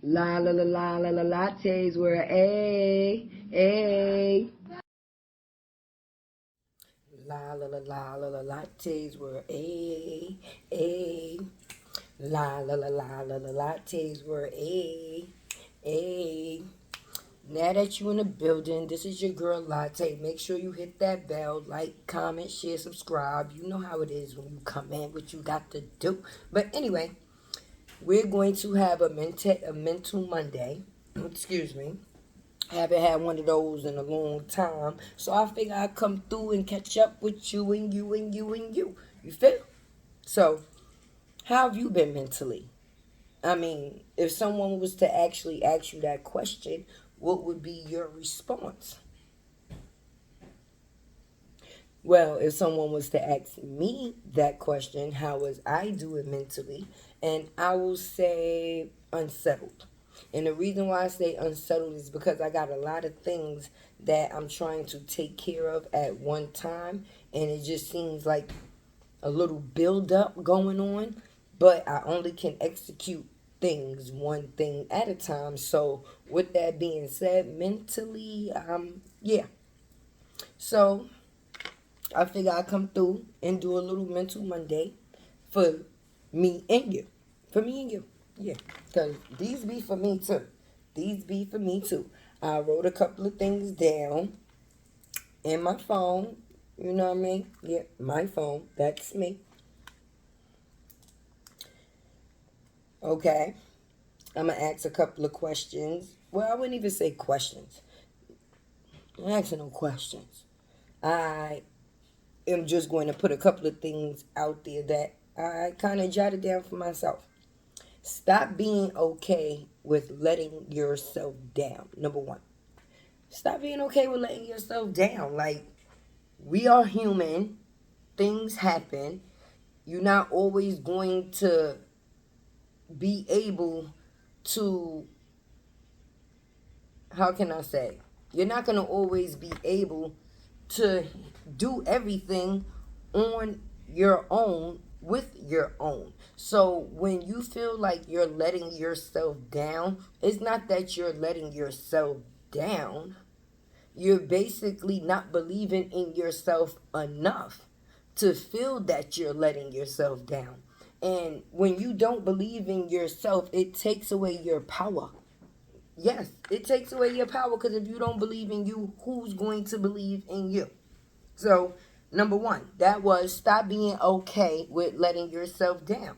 La la la la la la lattes were a. La la la la la la lattes were a. La la la la la la lattes were a. Now that you in the building, this is your girl Latte. Make sure you hit that bell, like, comment, share, subscribe. You know how it is when you come in, what you got to do. But anyway, we're going to have a mental Monday. Excuse me. Haven't had one of those in a long time. So I figure I'd come through and catch up with you and you and you and you. You feel? So, how have you been mentally? I mean, if someone was to actually ask you that question, what would be your response? Well, if someone was to ask me that question, how was I doing mentally? And I will say unsettled. And the reason why I say unsettled is because I got a lot of things that I'm trying to take care of at one time. And it just seems like a little build up going on. But I only can execute things one thing at a time. So, with that being said, mentally, yeah. So, I figure I come through and do a little mental Monday for me and you. For me and you. Yeah. Because these be for me too. These be for me too. I wrote a couple of things down in my phone. You know what I mean? Yeah, my phone. That's me. Okay. I'm going to ask a couple of questions. Well, I wouldn't even say questions. I'm asking no questions. I am just going to put a couple of things out there that I kind of jotted down for myself. Stop being okay with letting yourself down. Number one, stop being okay with letting yourself down. Like, we are human, things happen. You're not always going to be able to, how can I say? You're not going to always be able to do everything on your own with your own. So when you feel like you're letting yourself down, it's not that you're letting yourself down. You're basically not believing in yourself enough to feel that you're letting yourself down. And when you don't believe in yourself, it takes away your power. Yes, it takes away your power because if you don't believe in you, who's going to believe in you? So, number one, that was stop being okay with letting yourself down.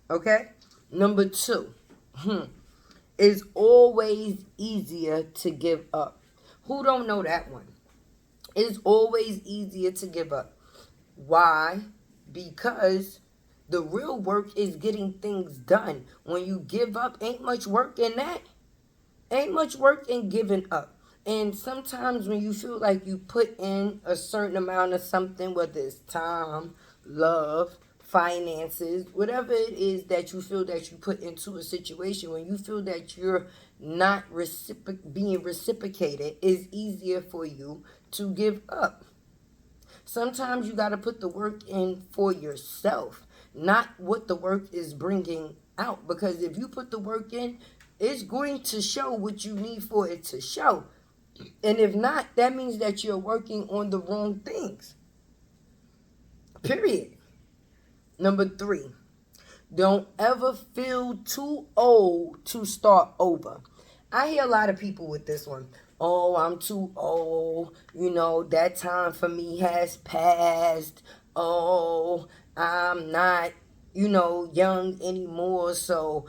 Okay? Number two, it's always easier to give up. Who don't know that one? It's always easier to give up. Why? Because the real work is getting things done. When you give up, ain't much work in that. Ain't much work in giving up. And sometimes when you feel like you put in a certain amount of something, whether it's time, love, finances, whatever it is that you feel that you put into a situation, when you feel that you're not being reciprocated, it's easier for you to give up. Sometimes you got to put the work in for yourself, not what the work is bringing out. Because if you put the work in, it's going to show what you need for it to show. And if not, that means that you're working on the wrong things. Period. Number three, don't ever feel too old to start over. I hear a lot of people with this one. Oh, I'm too old. You know, that time for me has passed. Oh, I'm not, young anymore. So,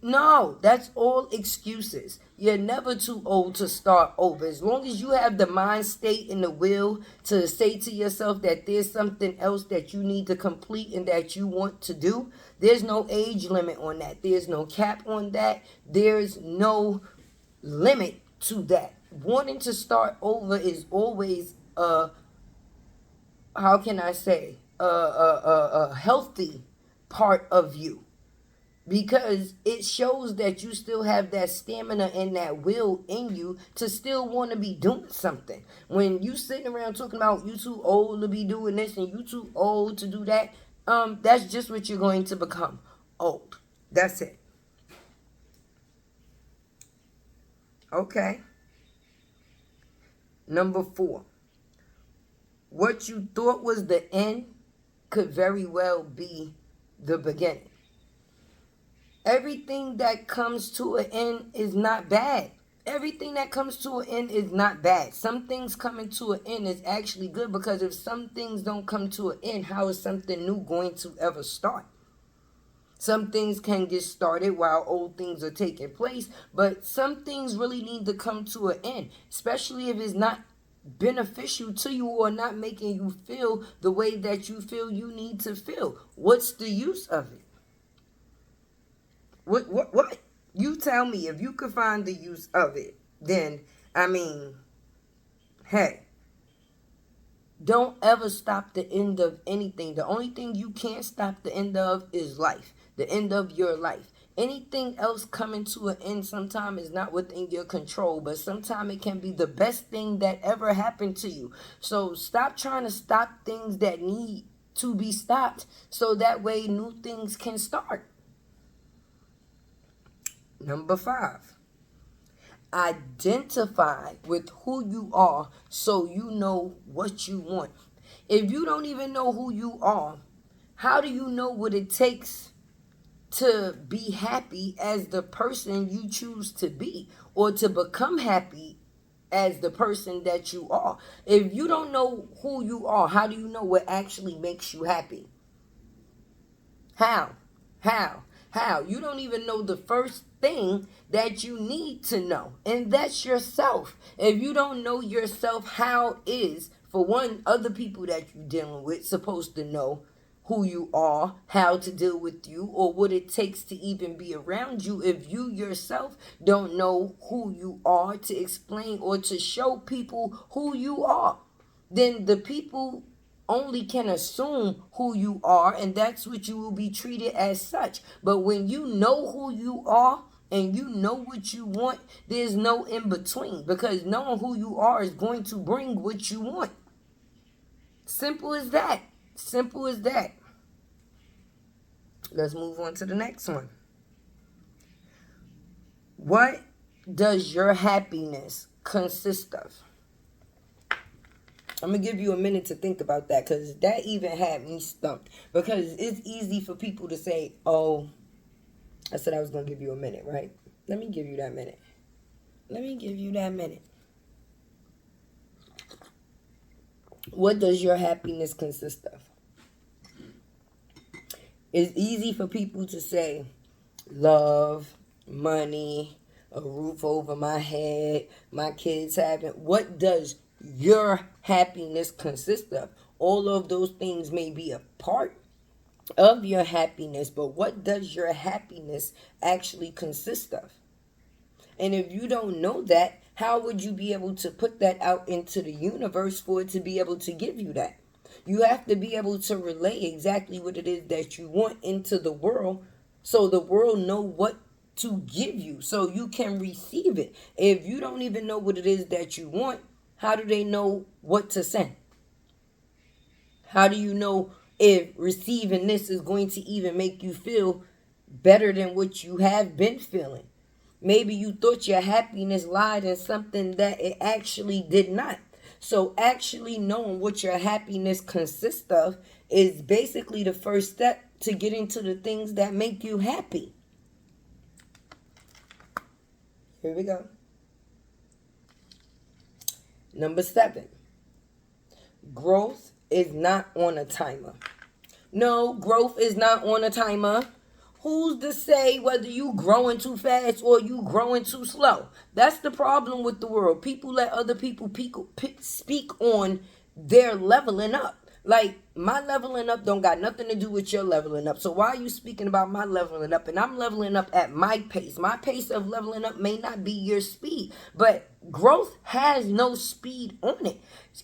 no, that's all excuses. You're never too old to start over. As long as you have the mind state and the will to say to yourself that there's something else that you need to complete and that you want to do, there's no age limit on that. There's no cap on that. There's no limit to that. Wanting to start over is always how can I say, a healthy part of you, because it shows that you still have that stamina and that will in you to still want to be doing something. When you sitting around talking about you too old to be doing this and you too old to do that, that's just what you're going to become, old. That's it. Okay. Number 4. What you thought was the end could very well be the beginning. Everything that comes to an end is not bad. Everything that comes to an end is not bad. Some things coming to an end is actually good, because if some things don't come to an end, how is something new going to ever start? Some things can get started while old things are taking place, but some things really need to come to an end, especially if it's not beneficial to you or not making you feel the way that you feel you need to feel. What's the use of it? What? You tell me. If you could find the use of it, then, I mean, hey, don't ever stop the end of anything. The only thing you can't stop the end of is life, the end of your life. Anything else coming to an end sometime is not within your control, but sometime it can be the best thing that ever happened to you. So stop trying to stop things that need to be stopped, so that way new things can start. Number 5, identify with who you are so you know what you want. If you don't even know who you are, how do you know what it takes to be happy as the person you choose to be, or to become happy as the person that you are? If you don't know who you are, how do you know what actually makes you happy? How? You don't even know the first thing that you need to know, and that's yourself. If you don't know yourself, how is, for one, other people that you're dealing with supposed to know who you are, how to deal with you, or what it takes to even be around you, if you yourself don't know who you are to explain or to show people who you are? Then the people only can assume who you are, and that's what you will be treated as such. But when you know who you are and you know what you want, there's no in between, because knowing who you are is going to bring what you want. Simple as that. Simple as that. Let's move on to the next one. What does your happiness consist of? I'm going to give you a minute to think about that, because that even had me stumped. Because it's easy for people to say, oh, I said I was going to give you a minute, right? Let me give you that minute. What does your happiness consist of? It's easy for people to say love, money, a roof over my head, my kids having. What does your happiness consist of? All of those things may be a part of your happiness, but what does your happiness actually consist of? And if you don't know that, how would you be able to put that out into the universe for it to be able to give you that? You have to be able to relay exactly what it is that you want into the world, so the world know what to give you, so you can receive it. If you don't even know what it is that you want, how do they know what to send? How do you know if receiving this is going to even make you feel better than what you have been feeling? Maybe you thought your happiness lied in something that it actually did not. So actually knowing what your happiness consists of is basically the first step to getting to the things that make you happy. Here we go. Number 7. Growth is not on a timer. No, growth is not on a timer. Who's to say whether you growing too fast or you growing too slow? That's the problem with the world. People let other people speak on their leveling up. Like, my leveling up don't got nothing to do with your leveling up. So why are you speaking about my leveling up? And I'm leveling up at my pace. My pace of leveling up may not be your speed, but growth has no speed on it.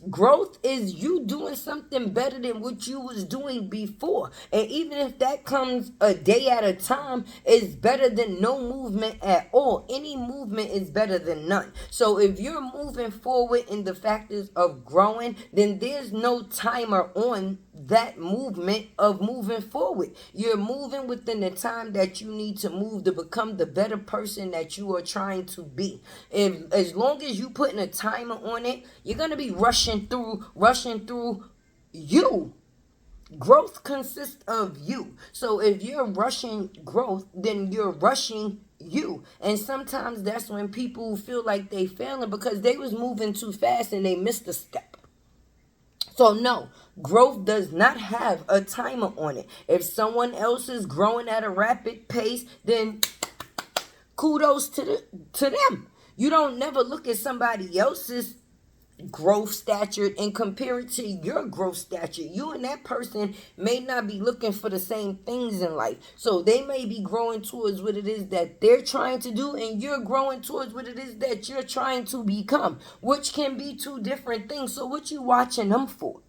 Growth is you doing something better than what you was doing before. And even if that comes a day at a time, it's better than no movement at all. Any movement is better than none. So if you're moving forward in the factors of growing, then there's no timer on that movement of moving forward. You're moving within the time that you need to move to become the better person that you are trying to be. If as long as you putting a timer on it, you're gonna be rushing through you. Growth consists of you. So if you're rushing growth, then you're rushing you. And sometimes that's when people feel like they failing because they was moving too fast and they missed a step. So no, growth does not have a timer on it. If someone else is growing at a rapid pace, then kudos to them. You don't never look at somebody else's growth stature and compare it to your growth stature. You and that person may not be looking for the same things in life. So they may be growing towards what it is that they're trying to do, and you're growing towards what it is that you're trying to become, which can be two different things. So what you watching them for?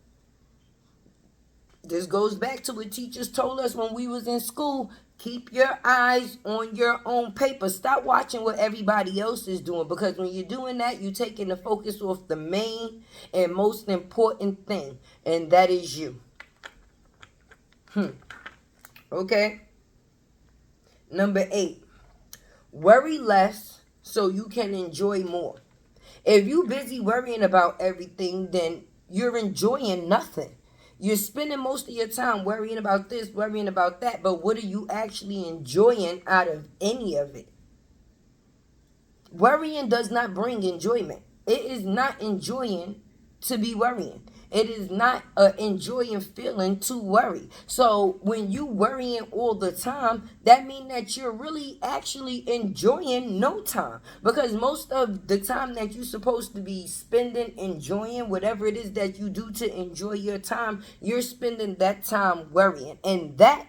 This goes back to what teachers told us when we was in school. Keep your eyes on your own paper. Stop watching what everybody else is doing, because when you're doing that, you're taking the focus off the main and most important thing, and that is you. Okay? Number 8. Worry less so you can enjoy more. If you're busy worrying about everything, then you're enjoying nothing. You're spending most of your time worrying about this, worrying about that, but what are you actually enjoying out of any of it? Worrying does not bring enjoyment. It is not enjoying to be worrying. It is not an enjoying feeling to worry. So when you worrying all the time, that means that you're really actually enjoying no time. Because most of the time that you're supposed to be spending enjoying whatever it is that you do to enjoy your time, you're spending that time worrying. And that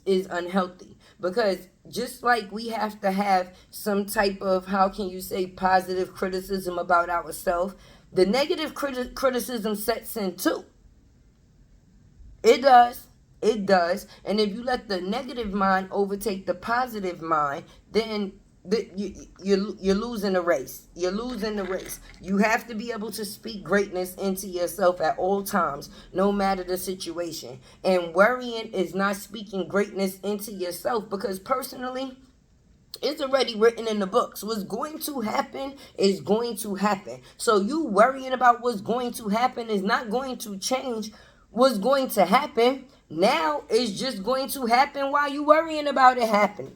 is unhealthy. Because just like we have to have some type of, how can you say, positive criticism about ourselves, the negative criticism sets in too. It does. It does. And if you let the negative mind overtake the positive mind, then you're losing the race. You're losing the race. You have to be able to speak greatness into yourself at all times, no matter the situation. And worrying is not speaking greatness into yourself, because personally, it's already written in the books. What's going to happen is going to happen. So you worrying about what's going to happen is not going to change what's going to happen. Now it's just going to happen while you worrying about it happening.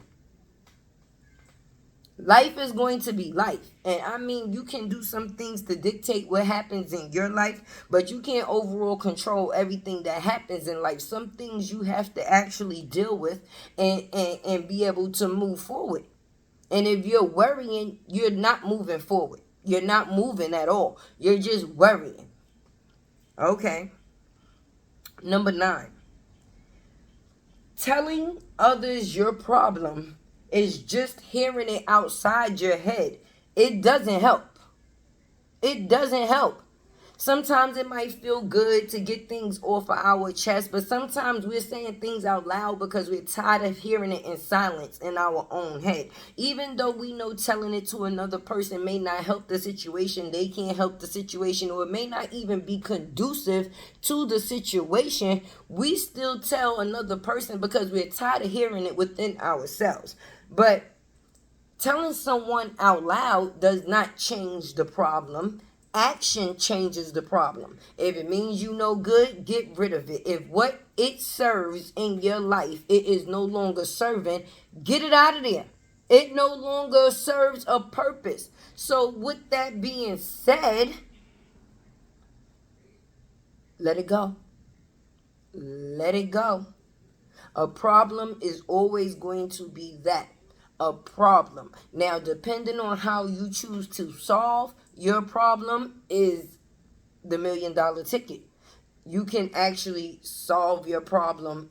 Life is going to be life. And I mean, you can do some things to dictate what happens in your life, but you can't overall control everything that happens in life. Some things you have to actually deal with and be able to move forward. And if you're worrying, you're not moving forward. You're not moving at all. You're just worrying. Okay. Number 9. Telling others your problem is just hearing it outside your head. It doesn't help. It doesn't help. Sometimes it might feel good to get things off of our chest, but sometimes we're saying things out loud because we're tired of hearing it in silence in our own head. Even though we know telling it to another person may not help the situation, they can't help the situation, or it may not even be conducive to the situation, we still tell another person because we're tired of hearing it within ourselves. But telling someone out loud does not change the problem. Action changes the problem. If it means you no good, get rid of it. If what it serves in your life, it is no longer serving, get it out of there. It no longer serves a purpose. So with that being said, let it go. Let it go. A problem is always going to be that. A problem. Now, depending on how you choose to solve your problem is the $1 million ticket. You can actually solve your problem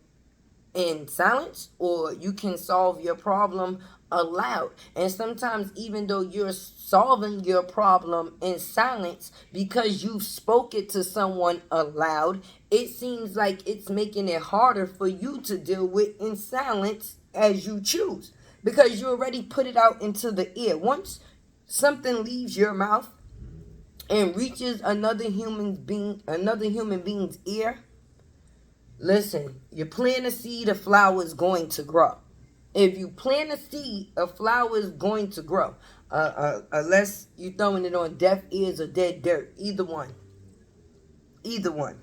in silence, or you can solve your problem aloud. And sometimes, even though you're solving your problem in silence because you spoke it to someone aloud, it seems like it's making it harder for you to deal with in silence as you choose, because you already put it out into the ear. Once something leaves your mouth and reaches another human being's ear, Listen, you plant a seed, a flower is going to grow. If you plant a seed, a flower is going to grow. Unless you're throwing it on deaf ears or dead dirt. Either one. Either one.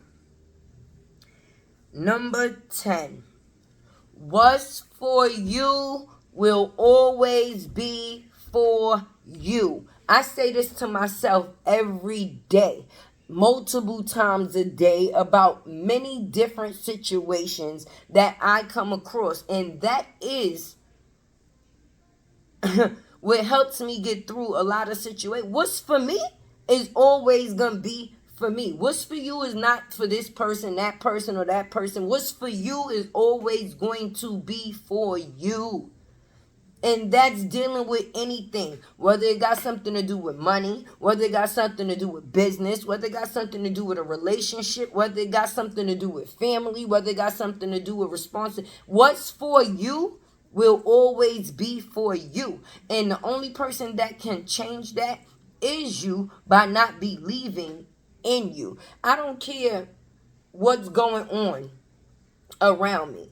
Number 10. What's for you will always be for you. I say this to myself every day, multiple times a day, about many different situations that I come across. And that is what helps me get through a lot of situations. What's for me is always going to be for me. What's for you is not for this person, that person, or that person. What's for you is always going to be for you. And that's dealing with anything, whether it got something to do with money, whether it got something to do with business, whether it got something to do with a relationship, whether it got something to do with family, whether it got something to do with responsibility. What's for you will always be for you. And the only person that can change that is you, by not believing in you. I don't care what's going on around me.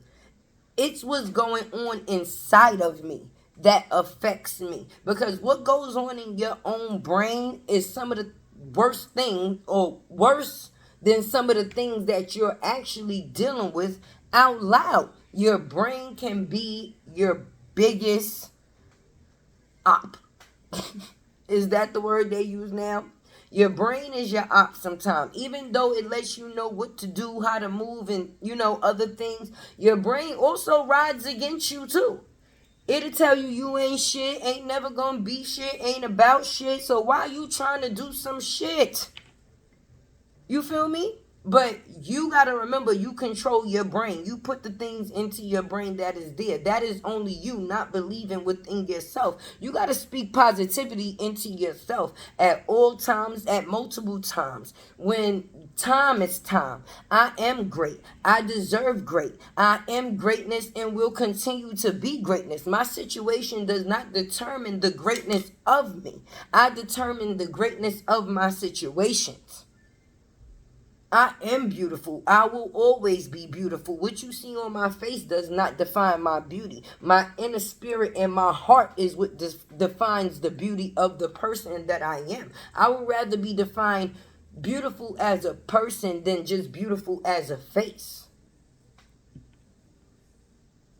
It's what's going on inside of me that affects me. Because what goes on in your own brain is some of the worst things, or worse than some of the things that you're actually dealing with out loud. Your brain can be your biggest op. Is that the word they use now? Your brain is your op sometimes. Even though it lets you know what to do, how to move, and, other things, your brain also rides against you too. It'll tell you ain't shit, ain't never gonna be shit, ain't about shit. So why you trying to do some shit? You feel me? But you got to remember, you control your brain. You put the things into your brain that is there. That is only you not believing within yourself. You got to speak positivity into yourself at all times, at multiple times. When time is time. I am great. I deserve great. I am greatness and will continue to be greatness. My situation does not determine the greatness of me. I determine the greatness of my situations. I am beautiful. I will always be beautiful. What you see on my face does not define my beauty. My inner spirit and my heart is what defines the beauty of the person that I am. I would rather be defined beautiful as a person than just beautiful as a face.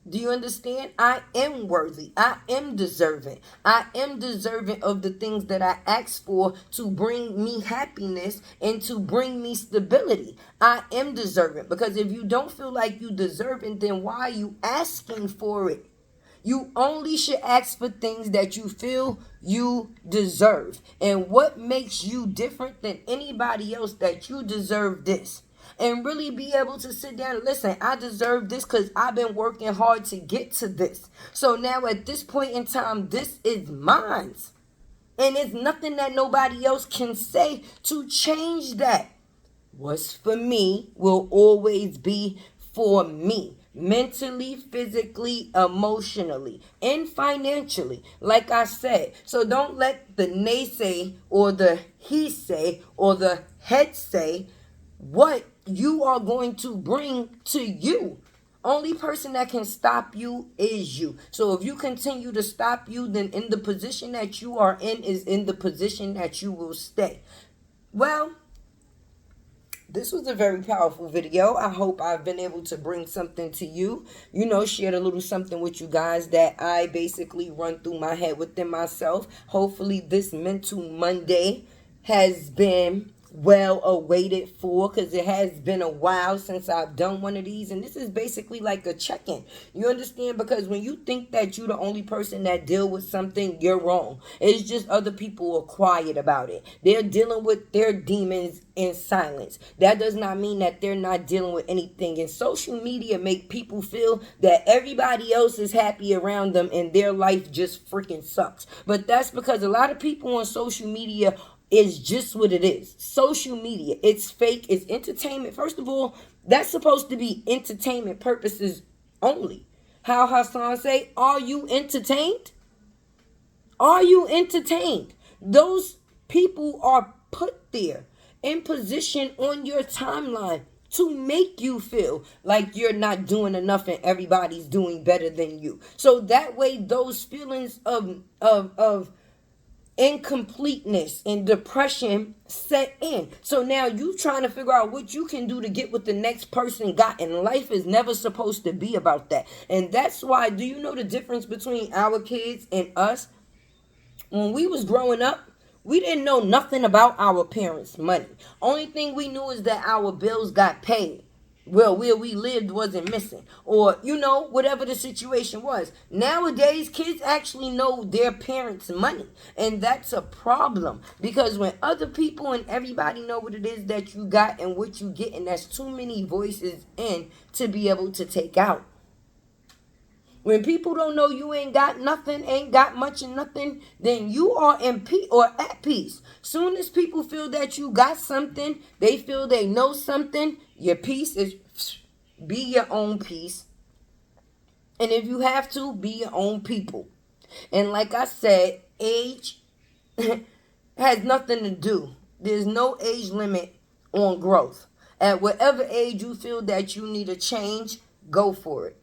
Do you understand? I am worthy. I am deserving. I am deserving of the things that I ask for to bring me happiness and to bring me stability. I am deserving. Because if you don't feel like you deserve it, then why are you asking for it? You only should ask for things that you feel you deserve. And what makes you different than anybody else that you deserve this? And really be able to sit down and listen, I deserve this because I've been working hard to get to this. So now at this point in time, this is mine. And it's nothing that nobody else can say to change that. What's for me will always be for me. Mentally, physically, emotionally, and financially, like I said. So don't let the naysay or the he say or the head say what you are going to bring to you. Only person that can stop you is you. So if you continue to stop you, then in the position that you are in is in the position that you will stay. Well, this was a very powerful video. I hope I've been able to bring something to you. Shared a little something with you guys that I basically run through my head within myself. Hopefully this Mental Monday has been well awaited for, because it has been a while since I've done one of these, and this is basically like a check-in. You understand? Because when you think that you're the only person that deal with something, you're wrong. It's just other people are quiet about it. They're dealing with their demons in silence. That does not mean that they're not dealing with anything. And social media make people feel that everybody else is happy around them and their life just freaking sucks. But that's because a lot of people on social media is just what it is. Social media, it's fake, it's entertainment. First of all, that's supposed to be entertainment purposes only. How Hassan say, are you entertained? Are you entertained? Those people are put there in position on your timeline to make you feel like you're not doing enough and everybody's doing better than you. So that way those feelings of incompleteness and depression set in. So now you trying to figure out what you can do to get what the next person got, and life is never supposed to be about that. And that's why, do you know the difference between our kids and us? When we was growing up, we didn't know nothing about our parents' money. Only thing we knew is that our bills got paid. Well, where we lived wasn't missing. Or, whatever the situation was. Nowadays, kids actually know their parents' money. And that's a problem. Because when other people and everybody know what it is that you got and what you get, and that's too many voices in to be able to take out. When people don't know you ain't got nothing, ain't got much of nothing, then you are in peace or at peace. Soon as people feel that you got something, they feel they know something, your peace is be your own peace. And if you have to, be your own people. And like I said, age has nothing to do. There's no age limit on growth. At whatever age you feel that you need a change, go for it.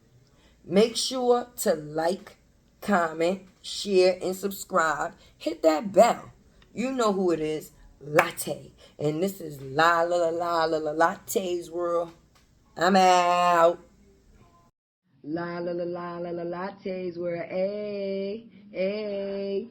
Make sure to like, comment, share, and subscribe. Hit that bell. You know who it is, Latte. And this is La La La La La La Latte's World. I'm out. La La La La La La Latte's World. Hey, hey.